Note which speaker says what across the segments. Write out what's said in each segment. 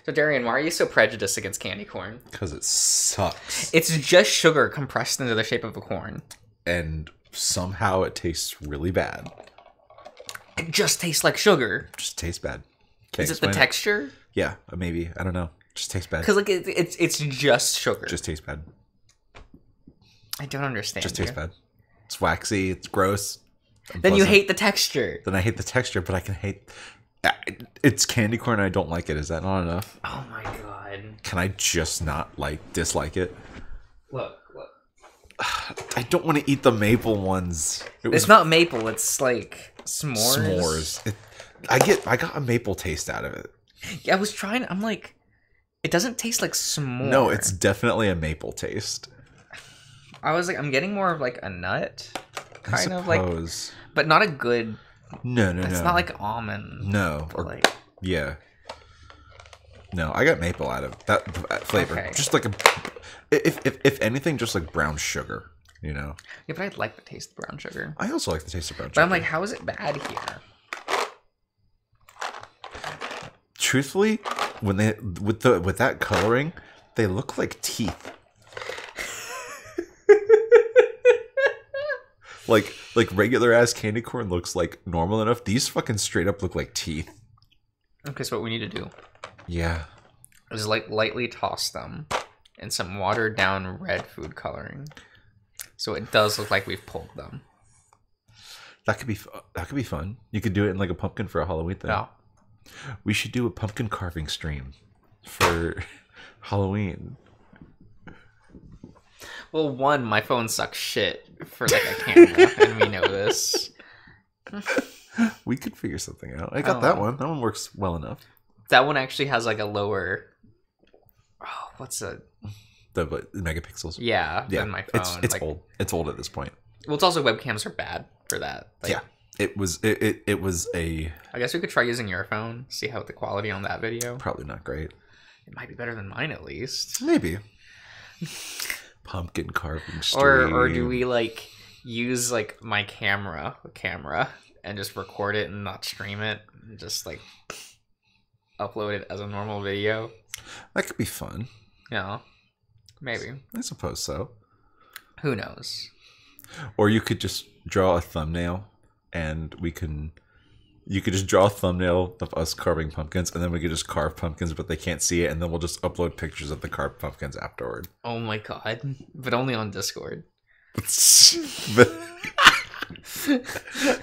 Speaker 1: So, Darian, why are you so prejudiced against candy corn?
Speaker 2: Because it sucks.
Speaker 1: It's just sugar compressed into the shape of a corn.
Speaker 2: And somehow it tastes really bad.
Speaker 1: It just tastes like sugar.
Speaker 2: Just tastes bad. Can't
Speaker 1: Is it the
Speaker 2: explain
Speaker 1: texture?
Speaker 2: Yeah, maybe. I don't know. Just tastes bad.
Speaker 1: Because like it's just sugar.
Speaker 2: Just tastes bad.
Speaker 1: I don't understand.
Speaker 2: Just tastes bad. It's waxy. It's gross.
Speaker 1: Then you hate the texture.
Speaker 2: Then I hate the texture, but I can hate... It's candy corn and I don't like it. Is that not enough?
Speaker 1: Oh my god.
Speaker 2: Can I just not dislike it?
Speaker 1: Look.
Speaker 2: I don't want to eat the maple ones.
Speaker 1: It's not maple, it's like s'mores.
Speaker 2: I got a maple taste out of it.
Speaker 1: Yeah, I'm like, it doesn't taste like s'more.
Speaker 2: No, it's definitely a maple taste.
Speaker 1: I was like, I'm getting more of like a nut. Kind of like, but not a good...
Speaker 2: No.
Speaker 1: It's not like almond.
Speaker 2: No.
Speaker 1: Or like...
Speaker 2: Yeah. No, I got maple out of that flavor.
Speaker 1: Okay.
Speaker 2: Just like if anything, just like brown sugar, you know?
Speaker 1: Yeah, but I like the taste of brown sugar.
Speaker 2: I also like the taste of brown sugar.
Speaker 1: But I'm like, how is it bad here?
Speaker 2: Truthfully, when they with that coloring, they look like teeth. like regular ass candy corn looks like normal enough. These fucking straight up look like teeth.
Speaker 1: Okay, so what we need to do...
Speaker 2: Yeah.
Speaker 1: Is like lightly toss them in some watered down red food coloring, so it does look like we've pulled them.
Speaker 2: That could be fun. You could do it in like a pumpkin for a Halloween thing.
Speaker 1: Yeah.
Speaker 2: We should do a pumpkin carving stream for Halloween.
Speaker 1: Well, one, my phone sucks shit for like a camera, and we know this.
Speaker 2: We could figure something out. I got that one. That one works well enough.
Speaker 1: That one actually has like a lower... Oh, what's the
Speaker 2: megapixels?
Speaker 1: Yeah, than my phone.
Speaker 2: It's like, old. It's old at this point.
Speaker 1: Well, it's also webcams are bad for that. Like,
Speaker 2: yeah, it was a...
Speaker 1: I guess we could try using your phone, see how the quality on that video.
Speaker 2: Probably not great.
Speaker 1: It might be better than mine at least.
Speaker 2: Maybe. Pumpkin carving stream.
Speaker 1: Or do we like use like my camera and just record it and not stream it and just like upload it as a normal video?
Speaker 2: That could be fun.
Speaker 1: Yeah, maybe.
Speaker 2: I suppose so.
Speaker 1: Who knows?
Speaker 2: Or you could just draw a thumbnail, and you could just draw a thumbnail of us carving pumpkins, and then we could just carve pumpkins, but they can't see it, and then we'll just upload pictures of the carved pumpkins afterward.
Speaker 1: Oh my god! But only on Discord.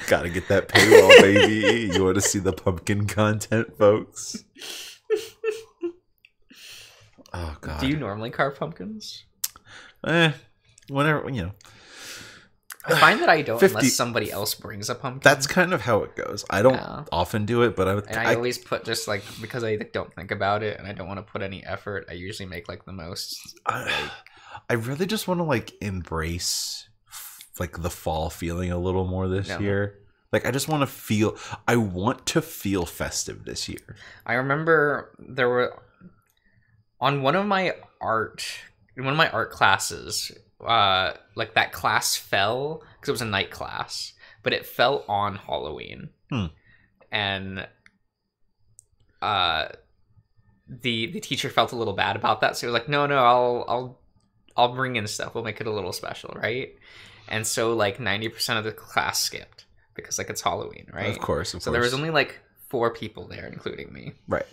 Speaker 2: Gotta get that paywall, baby. You want to see the pumpkin content, folks? Oh god.
Speaker 1: Do you normally carve pumpkins?
Speaker 2: Whenever,
Speaker 1: I find that I don't unless somebody else brings a pumpkin.
Speaker 2: That's kind of how it goes. I don't often do it, but
Speaker 1: I always put just like, because I don't think about it and I don't want to put any effort, I usually make like the most.
Speaker 2: I really just want to like embrace like the fall feeling a little more this year. Like I just want to feel festive this year. I
Speaker 1: remember there were on one of my art classes, like that class fell because it was a night class, but it fell on Halloween. And the teacher felt a little bad about that, so he was like, no, I'll bring in stuff, we'll make it a little special, right? And so like 90% of the class skipped because like it's Halloween, right?
Speaker 2: Of course.
Speaker 1: So there was only like 4 people there, including me,
Speaker 2: right?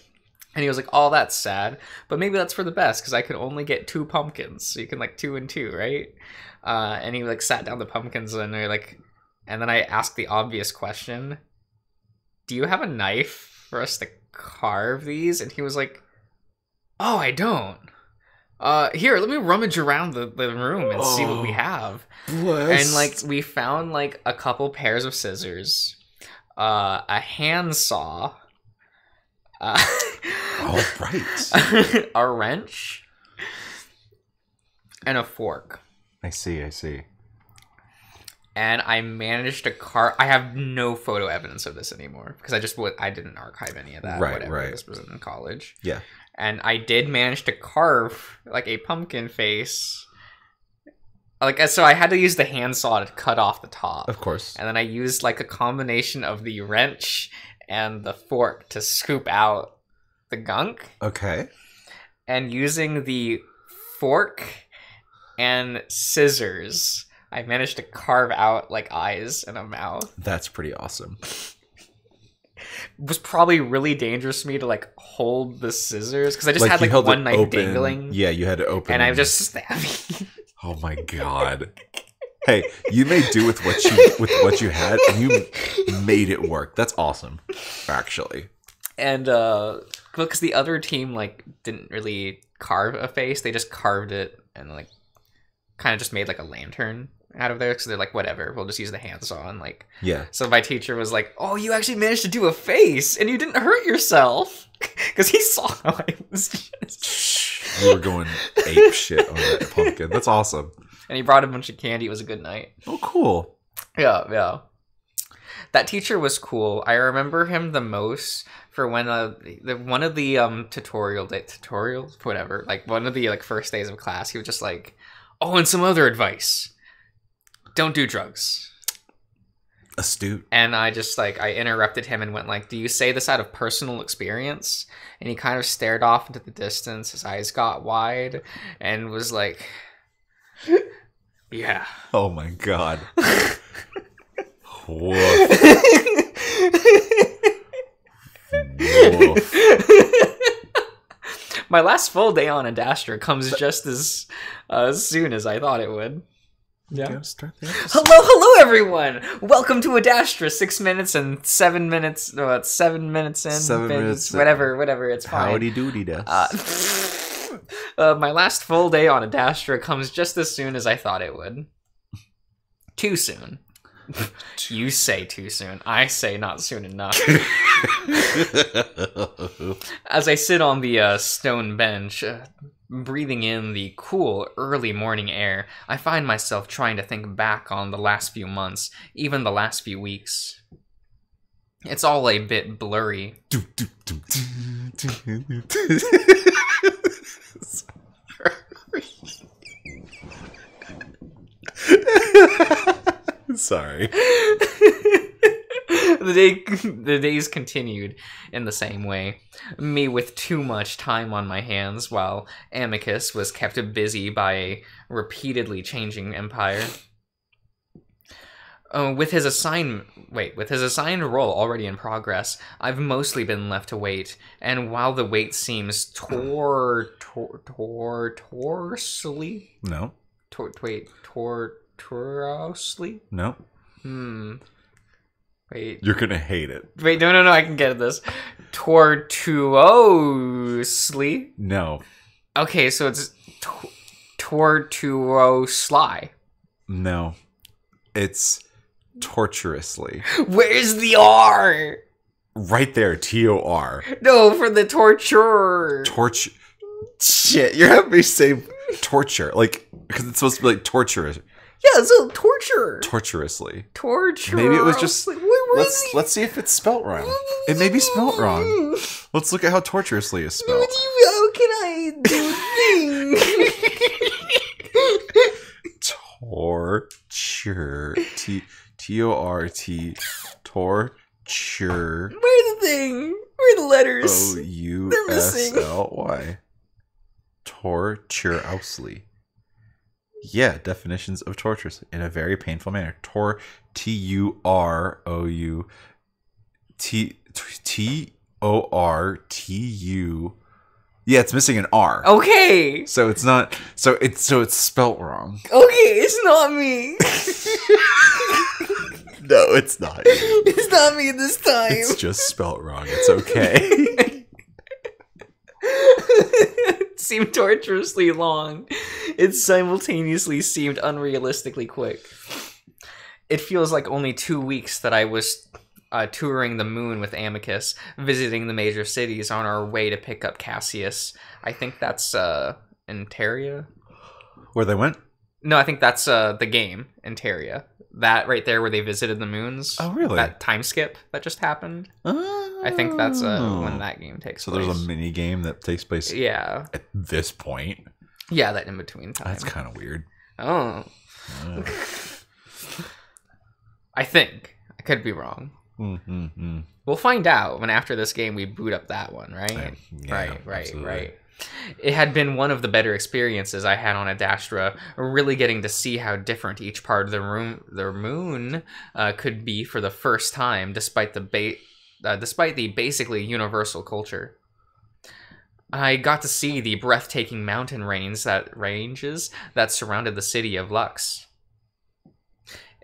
Speaker 1: And he was like, oh, that's sad, but maybe that's for the best because I could only get 2 pumpkins, so you can like 2 and 2, right? And he like sat down the pumpkins, and they're like, and then I asked the obvious question, do you have a knife for us to carve these? And he was like, oh, I don't. Here, let me rummage around the room and see what we have.
Speaker 2: Bless.
Speaker 1: And like we found like a couple pairs of scissors, a handsaw,
Speaker 2: all right,
Speaker 1: a wrench, and a fork.
Speaker 2: I see.
Speaker 1: And I managed to carve. I have no photo evidence of this anymore because I didn't archive any of that. Right. This was in college.
Speaker 2: Yeah.
Speaker 1: And I did manage to carve like a pumpkin face. Like, so I had to use the handsaw to cut off the top.
Speaker 2: Of course.
Speaker 1: And then I used like a combination of the wrench and the fork to scoop out the gunk,
Speaker 2: Okay.
Speaker 1: and using the fork and scissors, I managed to carve out like eyes and a mouth.
Speaker 2: That's pretty awesome.
Speaker 1: It was probably really dangerous for me to like hold the scissors because I just
Speaker 2: Like,
Speaker 1: had
Speaker 2: you
Speaker 1: like
Speaker 2: held
Speaker 1: one
Speaker 2: it
Speaker 1: knife
Speaker 2: open.
Speaker 1: dangling.
Speaker 2: Yeah, you had to open.
Speaker 1: And I was just stabbing.
Speaker 2: Oh my god. Hey, you made do with what you had, and you made it work. That's awesome, actually.
Speaker 1: And because the other team like didn't really carve a face, they just carved it and like kind of just made like a lantern out of there. Because they're like, whatever, we'll just use the handsaw. And like,
Speaker 2: Yeah.
Speaker 1: So my teacher was like, "Oh, you actually managed to do a face, and you didn't hurt yourself," because he saw how I was just.
Speaker 2: You were going ape shit on that pumpkin. That's awesome.
Speaker 1: And he brought a bunch of candy. It was a good night.
Speaker 2: Oh, cool.
Speaker 1: Yeah. That teacher was cool. I remember him the most for when one of the tutorials, whatever, like one of the like first days of class, he was just like, "Oh, and some other advice. Don't do drugs."
Speaker 2: Astute.
Speaker 1: And I just like I interrupted him and went like, "Do you say this out of personal experience?" And he kind of stared off into the distance. His eyes got wide and was like, "Yeah."
Speaker 2: Oh my god. Woof. Woof.
Speaker 1: My last full day on Adastra comes just as soon as I thought it would. Yeah.
Speaker 2: Start the episode.
Speaker 1: Hello, everyone. Welcome to Adastra. 6 minutes and 7 minutes. No, it's 7 minutes in.
Speaker 2: 7 minutes.
Speaker 1: Whatever. It's fine.
Speaker 2: Howdy doody des.
Speaker 1: My last full day on Adastra comes just as soon as I thought it would. Too soon. You say too soon. I say not soon enough. As I sit on the stone bench, breathing in the cool early morning air, I find myself trying to think back on the last few months, even the last few weeks. It's all a bit blurry.
Speaker 2: Sorry.
Speaker 1: The days continued in the same way, me with too much time on my hands, while Amicus was kept busy by a repeatedly changing empire. With his assigned role already in progress, I've mostly been left to wait, and while the wait seems tortuously?
Speaker 2: No.
Speaker 1: Tortuously?
Speaker 2: No.
Speaker 1: Wait.
Speaker 2: You're gonna hate it.
Speaker 1: Wait, no, I can get this. Tortuously?
Speaker 2: No.
Speaker 1: Okay, so it's tortuosly.
Speaker 2: No. It's torturously.
Speaker 1: Where's the R?
Speaker 2: Right there, T-O-R.
Speaker 1: No, for the torture.
Speaker 2: Shit, you're having me say torture. Like, because it's supposed to be like torturous.
Speaker 1: Yeah, so torture.
Speaker 2: Torturously.
Speaker 1: Torture.
Speaker 2: Maybe it was just... Let's see if it's spelt wrong. It may be spelt wrong. Let's look at how torturously is spelled.
Speaker 1: How can I do things?
Speaker 2: Torture. T-O-R-T. Torture.
Speaker 1: Where's the thing? Where are the letters?
Speaker 2: O-U-S-L-Y. Torturously. Yeah, definitions of torture in a very painful manner. T-U-R-O-U. T-O-R-T-U. Yeah, it's missing an R.
Speaker 1: Okay.
Speaker 2: So it's not. So it's spelt wrong.
Speaker 1: Okay, it's not me.
Speaker 2: No, it's not you.
Speaker 1: It's not me this time.
Speaker 2: It's just spelt wrong. It's okay.
Speaker 1: It seemed torturously long. It simultaneously seemed unrealistically quick. It feels like only 2 weeks that I was touring the moon with Amicus, visiting the major cities on our way to pick up Cassius. I think that's Interia.
Speaker 2: Where they went?
Speaker 1: No, I think that's the game, Interia. That right there where they visited the moons.
Speaker 2: Oh, really?
Speaker 1: That time skip that just happened.
Speaker 2: Oh.
Speaker 1: I think that's when that game takes place.
Speaker 2: So there's a mini game that takes place at this point.
Speaker 1: Yeah, that in between time.
Speaker 2: That's kind of weird.
Speaker 1: Oh. I think. I could be wrong.
Speaker 2: Mm-hmm.
Speaker 1: We'll find out when after this game we boot up that one, right?
Speaker 2: Yeah, absolutely.
Speaker 1: Right. It had been one of the better experiences I had on Adastra, really getting to see how different each part of the moon could be for the first time, despite the basically universal culture. I got to see the breathtaking mountain ranges that surrounded the city of Lux.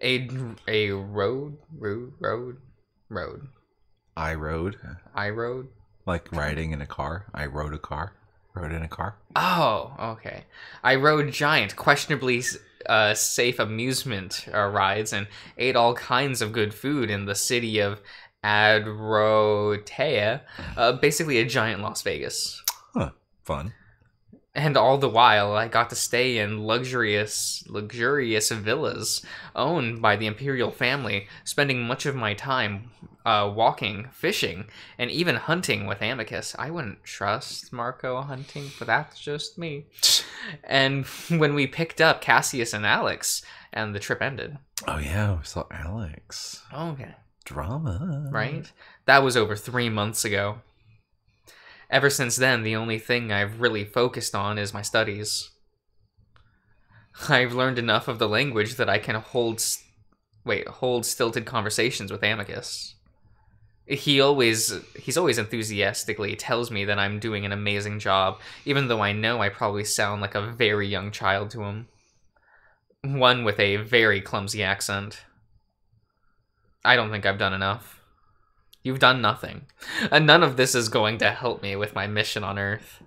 Speaker 1: A road.
Speaker 2: I rode.
Speaker 1: I rode.
Speaker 2: Like riding in a car. I rode a car. Rode in a car.
Speaker 1: Oh, okay. I rode giant, questionably safe amusement rides and ate all kinds of good food in the city of Adrotea, basically a giant Las Vegas.
Speaker 2: Huh. Fun.
Speaker 1: And all the while, I got to stay in luxurious villas owned by the imperial family, spending much of my time walking, fishing, and even hunting with Amicus. I wouldn't trust Marco hunting, but that's just me. And when we picked up Cassius and Alex, and the trip ended.
Speaker 2: Oh yeah, we saw Alex.
Speaker 1: Okay.
Speaker 2: Drama.
Speaker 1: Right? That was over 3 months ago. Ever since then, the only thing I've really focused on is my studies. I've learned enough of the language that I can hold stilted conversations with Amicus. He's always enthusiastically tells me that I'm doing an amazing job, even though I know I probably sound like a very young child to him. One with a very clumsy accent. I don't think I've done enough. You've done nothing. And none of this is going to help me with my mission on Earth.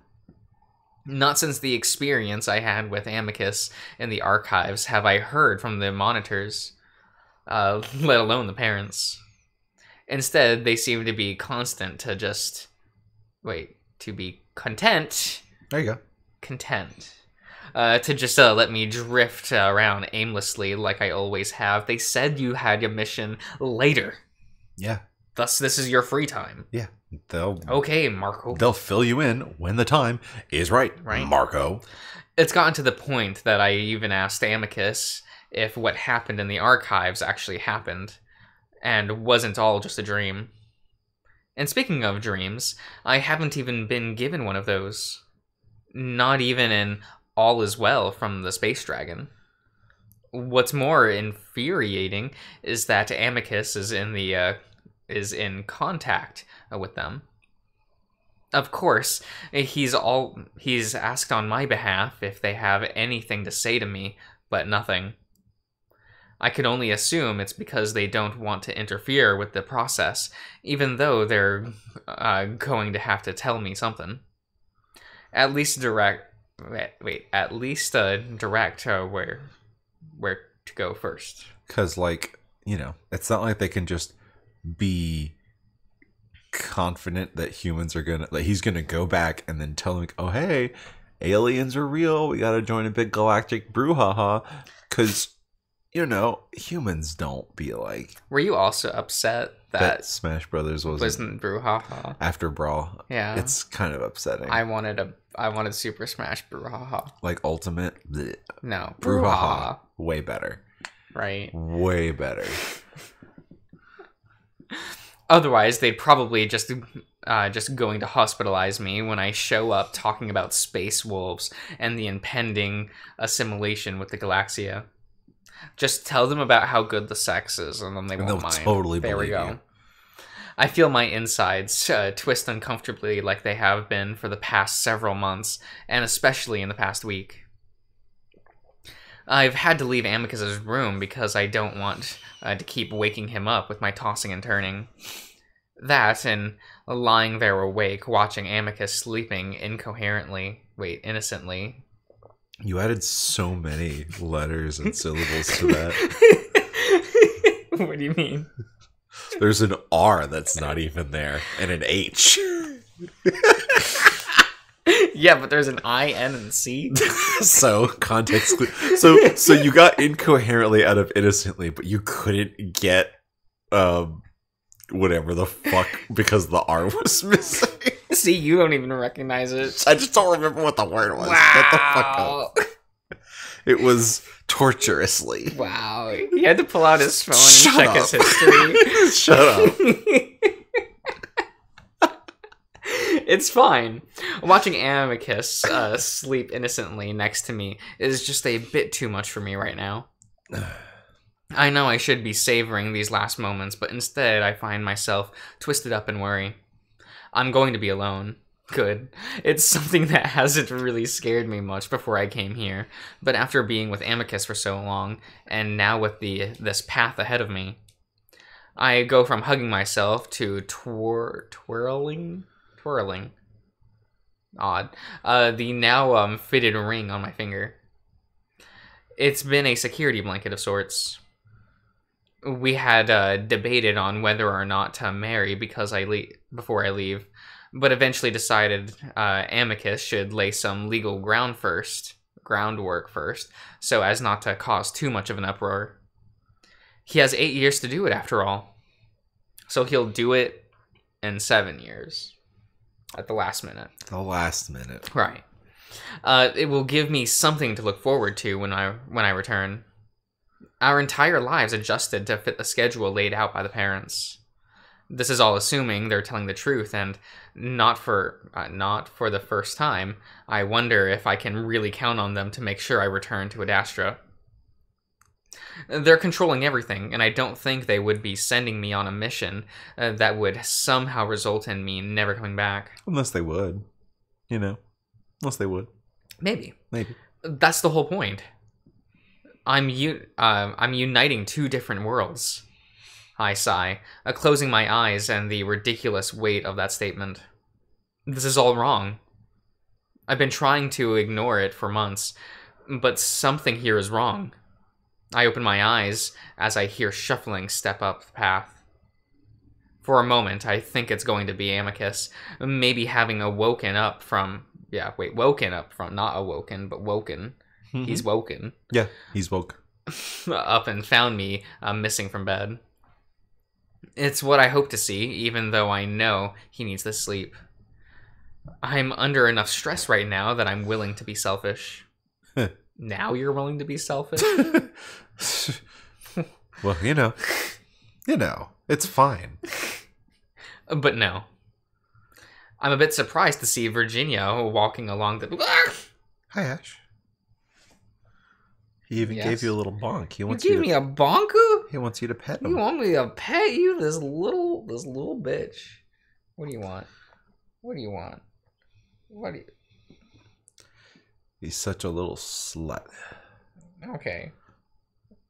Speaker 1: Not since the experience I had with Amicus in the archives have I heard from the monitors, let alone the parents. Instead, they seem to be to be content.
Speaker 2: There you go.
Speaker 1: Content. To just let me drift around aimlessly like I always have. They said you had your mission later.
Speaker 2: Yeah.
Speaker 1: Thus, this is your free time.
Speaker 2: Yeah.
Speaker 1: Okay, Marco.
Speaker 2: They'll fill you in when the time is right, Marco.
Speaker 1: It's gotten to the point that I even asked Amicus if what happened in the archives actually happened, and wasn't all just a dream. And speaking of dreams, I haven't even been given one of those. Not even in All Is Well from the Space Dragon. What's more infuriating is that Amicus is in contact with them. Of course, he's asked on my behalf if they have anything to say to me, but nothing. I can only assume it's because they don't want to interfere with the process, even though they're going to have to tell me something. At least direct where to go first.
Speaker 2: Because, it's not like they can just be confident that he's gonna go back and then tell them, oh hey, aliens are real, we gotta join a big galactic brouhaha. Because humans don't be like.
Speaker 1: Were you also upset that
Speaker 2: Smash Brothers
Speaker 1: wasn't brouhaha
Speaker 2: after Brawl?
Speaker 1: Yeah,
Speaker 2: it's kind of upsetting.
Speaker 1: I wanted Super Smash brouhaha,
Speaker 2: like Ultimate. Bleh.
Speaker 1: No,
Speaker 2: brouhaha way better,
Speaker 1: right?
Speaker 2: Way better.
Speaker 1: Otherwise, they'd probably just going to hospitalize me when I show up talking about space wolves and the impending assimilation with the Galaxia. Just tell them about how good the sex is, and then they'll mind.
Speaker 2: Totally
Speaker 1: there we go.
Speaker 2: You.
Speaker 1: I feel my insides twist uncomfortably like they have been for the past several months, and especially in the past week. I've had to leave Amicus's room because I don't want to keep waking him up with my tossing and turning. That, and lying there awake, watching Amicus sleeping innocently.
Speaker 2: You added so many letters and syllables to that.
Speaker 1: What do you mean?
Speaker 2: There's an R that's not even there, and an H.
Speaker 1: Yeah, but there's an I, N, and C.
Speaker 2: So context. So you got incoherently out of innocently, but you couldn't get whatever the fuck because the R was missing.
Speaker 1: See, you don't even recognize it.
Speaker 2: I just don't remember what the word was.
Speaker 1: Wow.
Speaker 2: What the fuck up? It was torturously.
Speaker 1: Wow. He had to pull out his phone and
Speaker 2: Shut
Speaker 1: check
Speaker 2: up.
Speaker 1: his history.
Speaker 2: Shut up.
Speaker 1: It's fine. Watching Amicus sleep innocently next to me is just a bit too much for me right now. I know I should be savoring these last moments, but instead I find myself twisted up in worry. I'm going to be alone. Good. It's something that hasn't really scared me much before I came here, but after being with Amicus for so long, and now with this path ahead of me, I go from hugging myself to twirling. Odd. The now fitted ring on my finger. It's been a security blanket of sorts. We had debated on whether or not to marry before I leave, but eventually decided Amicus should lay some legal groundwork first, so as not to cause too much of an uproar. He has 8 years to do it, after all, so he'll do it in 7 years. At the last minute.
Speaker 2: The last minute.
Speaker 1: Right. It will give me something to look forward to when I return. Our entire lives adjusted to fit the schedule laid out by the parents. This is all assuming they're telling the truth, and not for the first time. I wonder if I can really count on them to make sure I return to Adastra. They're controlling everything, and I don't think they would be sending me on a mission that would somehow result in me never coming back.
Speaker 2: Unless they would. You know. Unless they would.
Speaker 1: Maybe.
Speaker 2: Maybe.
Speaker 1: That's the whole point. I'm uniting two different worlds. I sigh, closing my eyes and the ridiculous weight of that statement. This is all wrong. I've been trying to ignore it for months, but something here is wrong. I open my eyes as I hear shuffling step up the path. For a moment, I think it's going to be Amicus, maybe having woken up from, not awoken, but woken. Mm-hmm. He's woken.
Speaker 2: Yeah, he's woke.
Speaker 1: Up and found me missing from bed. It's what I hope to see, even though I know he needs this sleep. I'm under enough stress right now that I'm willing to be selfish. Now you're willing to be selfish?
Speaker 2: Well, you know, it's fine.
Speaker 1: But no. I'm a bit surprised to see Virginia walking along the...
Speaker 2: Hi, Ash. He even gave you a little bonk.
Speaker 1: You gave me a bonker?
Speaker 2: He wants you to pet him.
Speaker 1: You want me to pet you, this little bitch? What do you want? What do you want? What do you...
Speaker 2: He's such a little slut.
Speaker 1: Okay.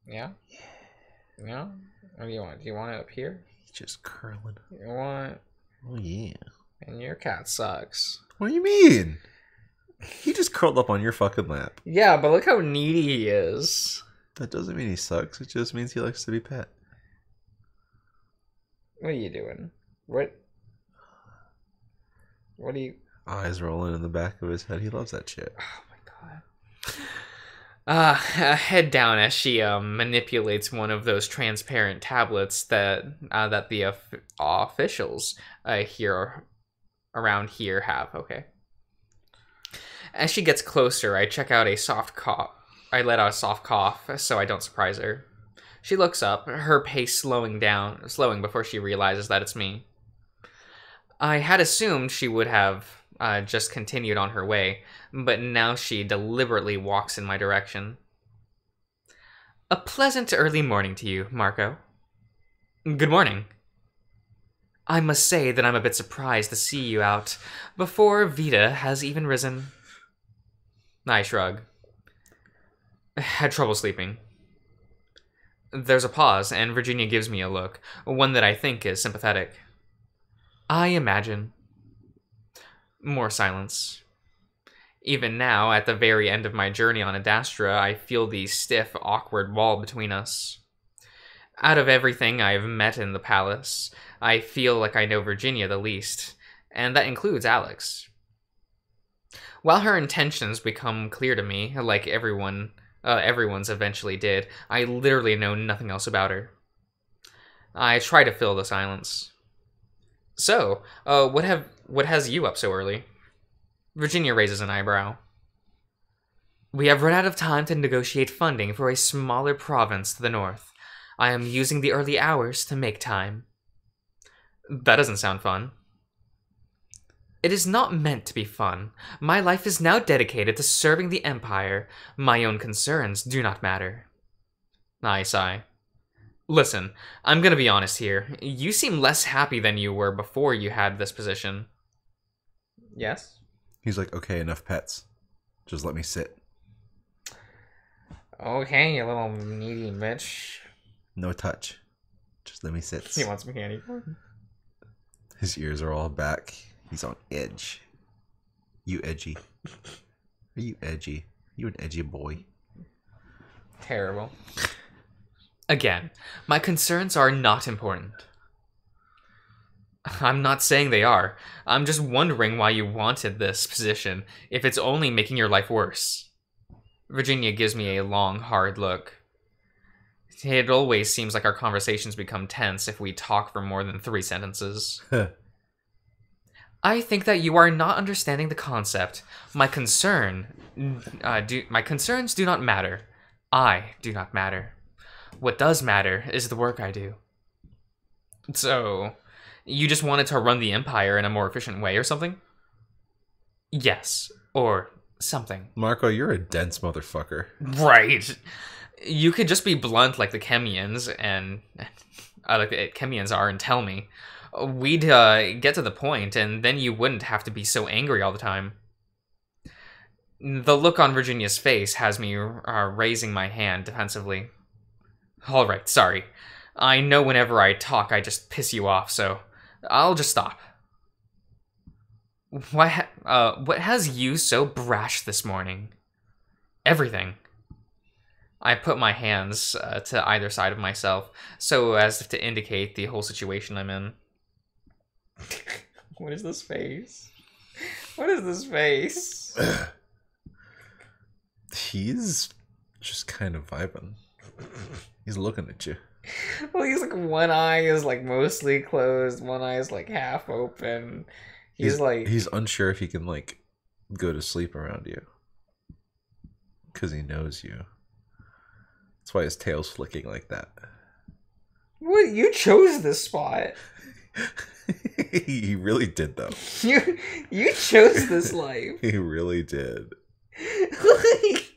Speaker 1: Yeah? Yeah? What do you want? Do you want it up here?
Speaker 2: He's just curling.
Speaker 1: You want...
Speaker 2: Oh, yeah.
Speaker 1: And your cat sucks.
Speaker 2: What do you mean? He just curled up on your fucking lap.
Speaker 1: Yeah, but look how needy he is.
Speaker 2: That doesn't mean he sucks. It just means he likes to be pet.
Speaker 1: What are you doing? What do you...
Speaker 2: Eyes rolling in the back of his head. He loves that shit.
Speaker 1: Oh my god. Head down as she manipulates one of those transparent tablets that the officials around here have. Okay. As she gets closer, I check out a soft cough. I let out a soft cough so I don't surprise her. She looks up, her pace slowing before she realizes that it's me. I had assumed she would have just continued on her way, but now she deliberately walks in my direction. A pleasant early morning to you, Marco. Good morning. I must say that I'm a bit surprised to see you out before Vita has even risen. I shrug. Had trouble sleeping. There's a pause, and Virginia gives me a look, one that I think is sympathetic. I imagine. More silence. Even now, at the very end of my journey on Adastra, I feel the stiff, awkward wall between us. Out of everything I've met in the palace, I feel like I know Virginia the least, and that includes Alex. While her intentions become clear to me, like everyone's eventually did, I literally know nothing else about her. I try to fill the silence. So, what has you up so early? Virginia raises an eyebrow. We have run out of time to negotiate funding for a smaller province to the north. I am using the early hours to make time. That doesn't sound fun. It is not meant to be fun. My life is now dedicated to serving the Empire. My own concerns do not matter. I sigh. Listen, I'm gonna be honest here. You seem less happy than you were before you had this position. Yes?
Speaker 2: He's like, okay, enough pets. Just let me sit.
Speaker 1: Okay, you little needy bitch.
Speaker 2: No touch. Just let me sit.
Speaker 1: He wants some candy corn.
Speaker 2: His ears are all back. He's on edge. You edgy. Are you edgy? You an edgy boy.
Speaker 1: Terrible. Again, my concerns are not important. I'm not saying they are. I'm just wondering why you wanted this position, if it's only making your life worse. Virginia gives me a long, hard look. It always seems like our conversations become tense if we talk for more than 3 sentences. I think that you are not understanding the concept. My concerns do not matter. I do not matter. What does matter is the work I do. So, you just wanted to run the Empire in a more efficient way or something? Yes, or something.
Speaker 2: Marco, you're a dense motherfucker.
Speaker 1: Right. You could just be blunt like the Chemians and like the Chemians are and tell me. We'd get to the point, and then you wouldn't have to be so angry all the time. The look on Virginia's face has me raising my hand defensively. All right, sorry. I know whenever I talk, I just piss you off, so I'll just stop. What has you so brash this morning? Everything. I put my hands to either side of myself, so as to indicate the whole situation I'm in. What is this face? What is this face?
Speaker 2: He's just kind of vibing. He's looking at you.
Speaker 1: Well, he's like, one eye is like mostly closed, one eye is like half open. He's like...
Speaker 2: He's unsure if he can like go to sleep around you. Because he knows you. That's why his tail's flicking like that.
Speaker 1: What? You chose this spot.
Speaker 2: He really did, though.
Speaker 1: You chose this life.
Speaker 2: He really did.
Speaker 1: Like,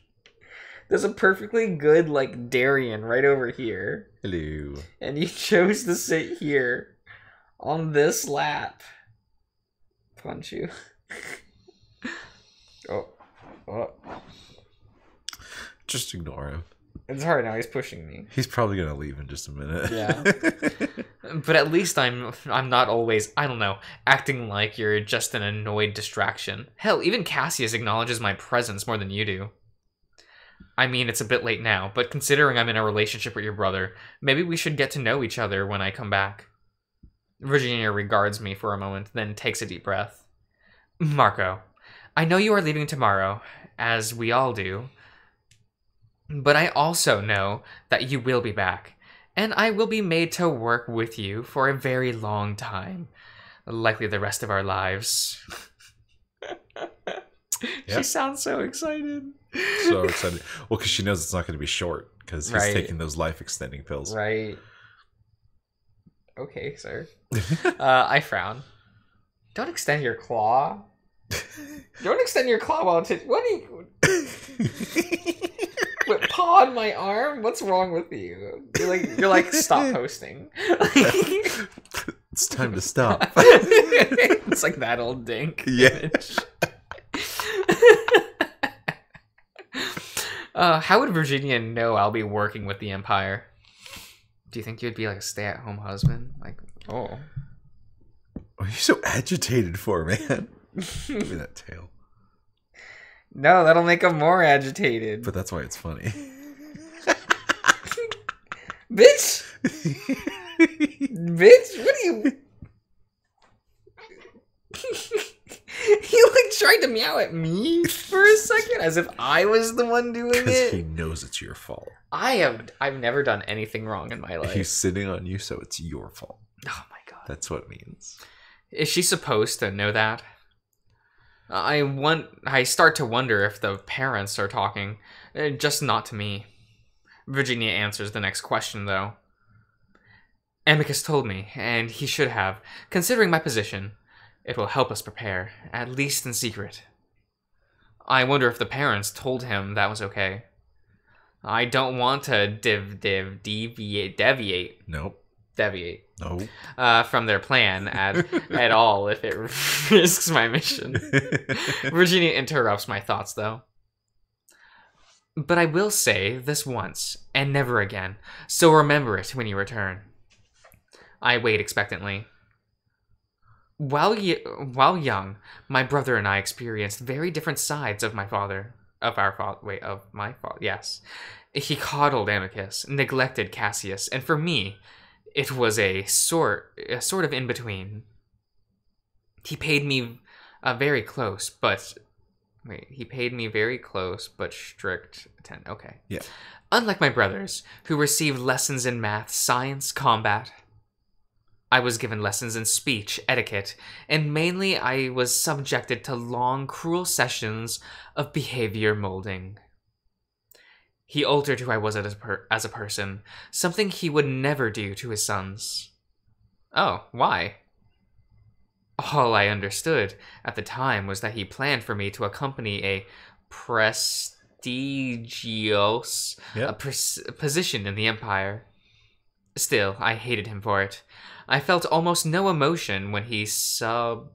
Speaker 1: there's a perfectly good, like, Darien right over here.
Speaker 2: Hello.
Speaker 1: And you chose to sit here on this lap. Punch you. Oh.
Speaker 2: Just ignore him.
Speaker 1: It's hard now, he's pushing me.
Speaker 2: He's probably gonna leave in just a minute.
Speaker 1: Yeah. But at least I'm not always, I don't know, acting like you're just an annoyed distraction. Hell, even Cassius acknowledges my presence more than you do. I mean, it's a bit late now, but considering I'm in a relationship with your brother, maybe we should get to know each other when I come back. Virginia regards me for a moment, then takes a deep breath. Marco, I know you are leaving tomorrow, as we all do. But I also know that you will be back, and I will be made to work with you for a very long time. Likely the rest of our lives. She sounds so excited.
Speaker 2: So excited. Well, because she knows it's not going to be short, because he's taking those life-extending pills.
Speaker 1: Right. Okay, sir. I frown. Don't extend your claw. Don't extend your claw while what are you... What, paw on my arm? What's wrong with you? You're like stop posting.
Speaker 2: It's time to stop.
Speaker 1: It's like that old dink.
Speaker 2: Yeah.
Speaker 1: How would Virginia know I'll be working with the Empire? Do you think you'd be like a stay-at-home husband? Like, oh.
Speaker 2: What are you so agitated for, man? Give me that tail.
Speaker 1: No, that'll make him more agitated.
Speaker 2: But that's why it's funny.
Speaker 1: Bitch! Bitch, what are you... He like tried to meow at me for a second, as if I was the one doing it.
Speaker 2: Because he knows it's your fault.
Speaker 1: I've never done anything wrong in my life.
Speaker 2: He's sitting on you, so it's your fault.
Speaker 1: Oh my god.
Speaker 2: That's what it means.
Speaker 1: Is she supposed to know that? I start to wonder if the parents are talking, just not to me. Virginia answers the next question, though. Amicus told me, and he should have, considering my position. It will help us prepare, at least in secret. I wonder if the parents told him that was okay. I don't want to deviate.
Speaker 2: Nope.
Speaker 1: Deviate.
Speaker 2: No.
Speaker 1: From their plan at all if it risks my mission. Virginia interrupts my thoughts, though. But I will say this once, and never again, so remember it when you return. I wait expectantly. While young, my brother and I experienced very different sides of my father. Yes. He coddled Amicus, neglected Cassius, and for me, it was a sort of in between. He paid me very close, but strict attention. Okay.
Speaker 2: Yeah.
Speaker 1: Unlike my brothers, who received lessons in math, science, combat, I was given lessons in speech, etiquette, and mainly I was subjected to long, cruel sessions of behavior molding. He altered who I was as a person, something he would never do to his sons. Oh, why? All I understood at the time was that he planned for me to accompany a prestigious position in the Empire. Still, I hated him for it. I felt almost no emotion when he sabotaged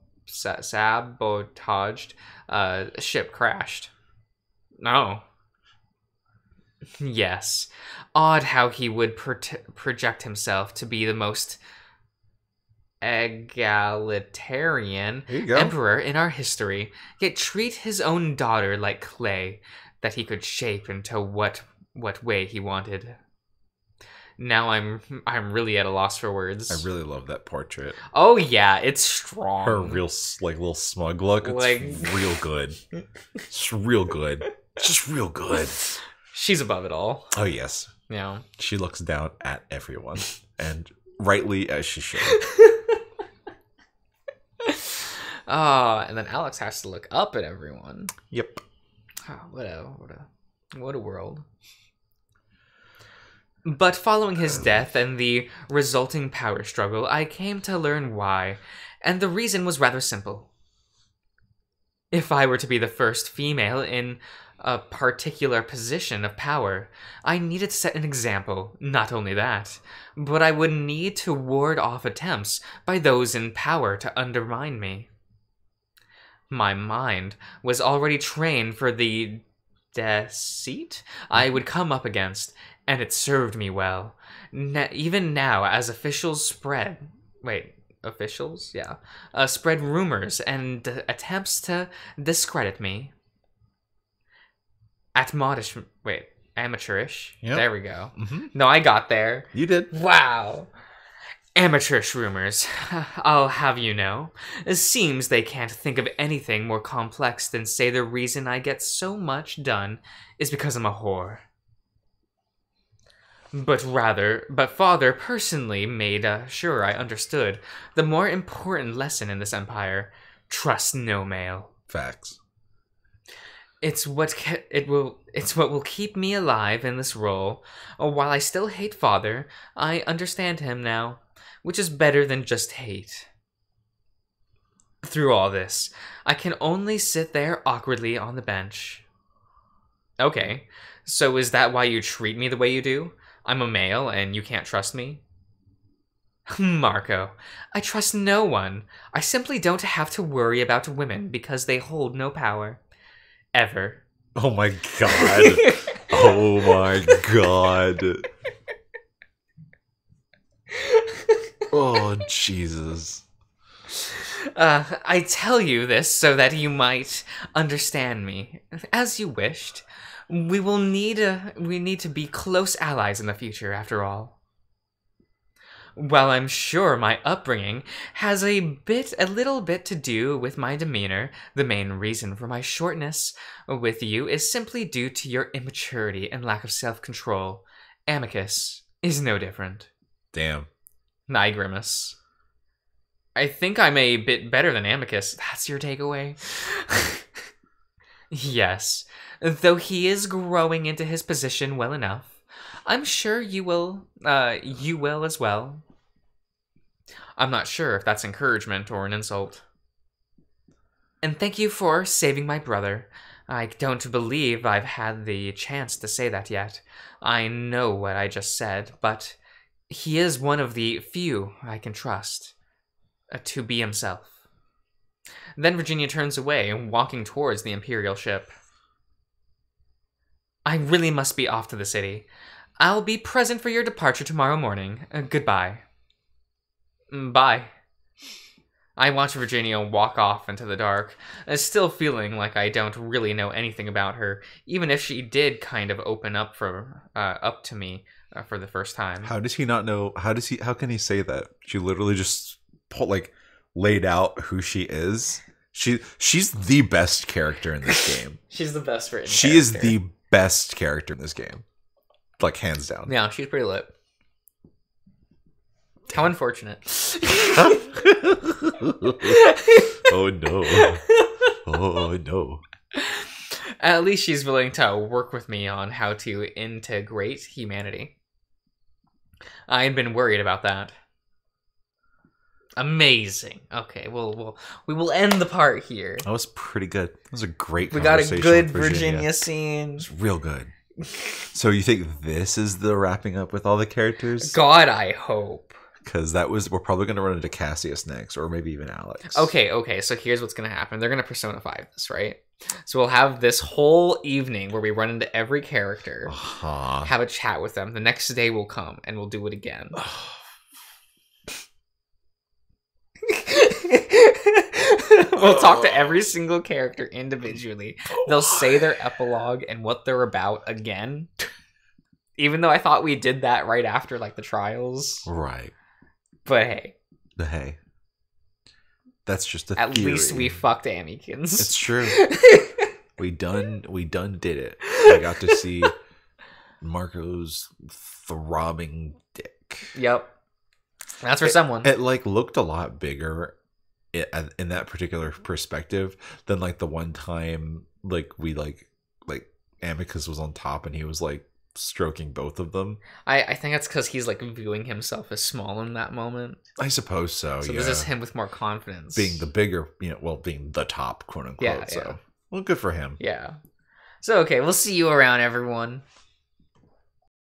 Speaker 1: a ship crashed. No. Yes. Odd how he would project himself to be the most egalitarian emperor in our history, yet treat his own daughter like clay that he could shape into what way he wanted. Now I'm really at a loss for words.
Speaker 2: I really love that portrait.
Speaker 1: Oh yeah, it's strong.
Speaker 2: Her real little smug look. It's real good. It's real good. It's just real good.
Speaker 1: She's above it all.
Speaker 2: Oh yes.
Speaker 1: Yeah.
Speaker 2: She looks down at everyone, and rightly as she should.
Speaker 1: And then Alex has to look up at everyone.
Speaker 2: Yep.
Speaker 1: Oh, what a world. But following his death and the resulting power struggle, I came to learn why, and the reason was rather simple. If I were to be the first female in a particular position of power, I needed to set an example. Not only that, but I would need to ward off attempts by those in power to undermine me. My mind was already trained for the deceit I would come up against, and it served me well. Even now, as officials spread... spread rumors and attempts to discredit me. Amateurish?
Speaker 2: Yep.
Speaker 1: There we go.
Speaker 2: Mm-hmm.
Speaker 1: No, I got there.
Speaker 2: You did.
Speaker 1: Wow. Amateurish rumors, I'll have you know. It seems they can't think of anything more complex than say the reason I get so much done is because I'm a whore. But father personally made sure I understood the more important lesson in this empire: trust no male.
Speaker 2: Facts.
Speaker 1: It's what will keep me alive in this role. While I still hate father, I understand him now, which is better than just hate. Through all this, I can only sit there awkwardly on the bench. Okay, so is that why you treat me the way you do? I'm a male and you can't trust me? Marco, I trust no one. I simply don't have to worry about women because they hold no power. Ever.
Speaker 2: Oh my god. Oh my god. Oh, Jesus.
Speaker 1: I tell you this so that you might understand me. As you wished. We need to be close allies in the future, after all. While I'm sure my upbringing has a little bit to do with my demeanor, the main reason for my shortness with you is simply due to your immaturity and lack of self-control. Amicus is no different.
Speaker 2: Damn.
Speaker 1: I grimace. I think I'm a bit better than Amicus. That's your takeaway? Yes. Though he is growing into his position well enough. I'm sure you will as well. I'm not sure if that's encouragement or an insult. And thank you for saving my brother. I don't believe I've had the chance to say that yet. I know what I just said, but he is one of the few I can trust to be himself. Then Virginia turns away, walking towards the Imperial ship. I really must be off to the city. I'll be present for your departure tomorrow morning. Goodbye. Bye. I watch Virginia walk off into the dark, still feeling like I don't really know anything about her, even if she did kind of open up to me for the first time.
Speaker 2: How does he not know? How can he say that? She literally just laid out who she is. She's the best character in this game.
Speaker 1: She's the best written
Speaker 2: She
Speaker 1: character.
Speaker 2: is the best character in this game. Like, hands down.
Speaker 1: Yeah, she's pretty lit. How unfortunate.
Speaker 2: Oh no. Oh no.
Speaker 1: At least she's willing to work with me on how to integrate humanity. I had been worried about that. Amazing. Okay, we will end the part here.
Speaker 2: That was pretty good. That was a great
Speaker 1: We got a
Speaker 2: conversation
Speaker 1: good
Speaker 2: with
Speaker 1: Virginia scene.
Speaker 2: It's real good. So you think this is the wrapping up with all the characters?
Speaker 1: God, I hope.
Speaker 2: Because we're probably going to run into Cassius next, or maybe even Alex.
Speaker 1: Okay, so here's what's going to happen. They're going to Persona 5 this, right? So we'll have this whole evening where we run into every character, have a chat with them. The next day will come, and we'll do it again. We'll talk to every single character individually. They'll say their epilogue and what they're about again. Even though I thought we did that right after, like, the trials.
Speaker 2: Right.
Speaker 1: But hey.
Speaker 2: That's just a
Speaker 1: At
Speaker 2: theory.
Speaker 1: least we fucked Amykins.
Speaker 2: It's true. we done did it. I got to see Marco's throbbing dick.
Speaker 1: Yep. That's for someone.
Speaker 2: It like looked a lot bigger in that particular perspective than like the one time like we like Amicus was on top and he was like stroking both of them.
Speaker 1: I think that's because he's like viewing himself as small in that moment.
Speaker 2: I suppose so.
Speaker 1: So
Speaker 2: yeah.
Speaker 1: this is him with more confidence,
Speaker 2: being the bigger, being the top, quote unquote.
Speaker 1: Yeah,
Speaker 2: so
Speaker 1: yeah.
Speaker 2: well, good for him.
Speaker 1: Yeah. So okay, we'll see you around, everyone.